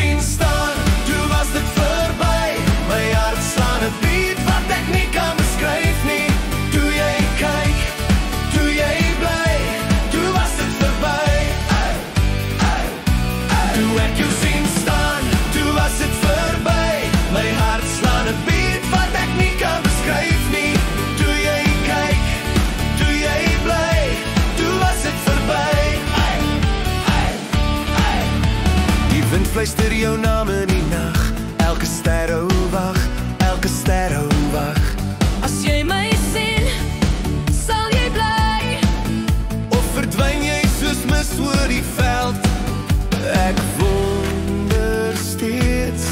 sien staan, toe was dit verby. My hart slaan 'n beat wat ek nie kan beskryf nie. Toe jy kyk, toe jy bly, toe was dit verby. Toe ek jou sien staan, toe was dit verby. My hart slaan 'n beat wat ek nie kan beskryf nie. Toe jy kyk, toe jy bly, toe was dit verby. Die wind fluister jou naam in die nag. Elke ster hou wag, elke ster hou wag. As jy my sien, sal jy bly. Of verdwyn jy soos mis oor die veld? Ek wonder steeds.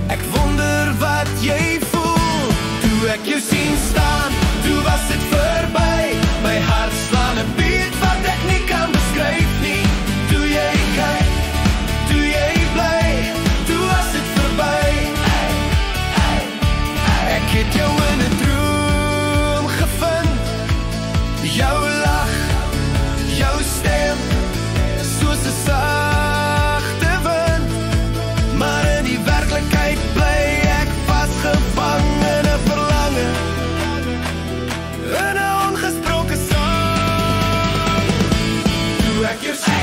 Ek wonder wat jy voel. Toe ek jou sien staan, toe was dit verby. My hart slaan 'n beat wat ek nie kan beskryf nie. Toe jy kyk, toe jy bly, toe was dit verby. Ek het jou in 'n droom gevind. Jou lag, jou stem, soos 'n sagte wind. Maar in die werklikheid bly ek vasgevang in 'n verlange, in 'n ongesproke sang. Toe ek jou sien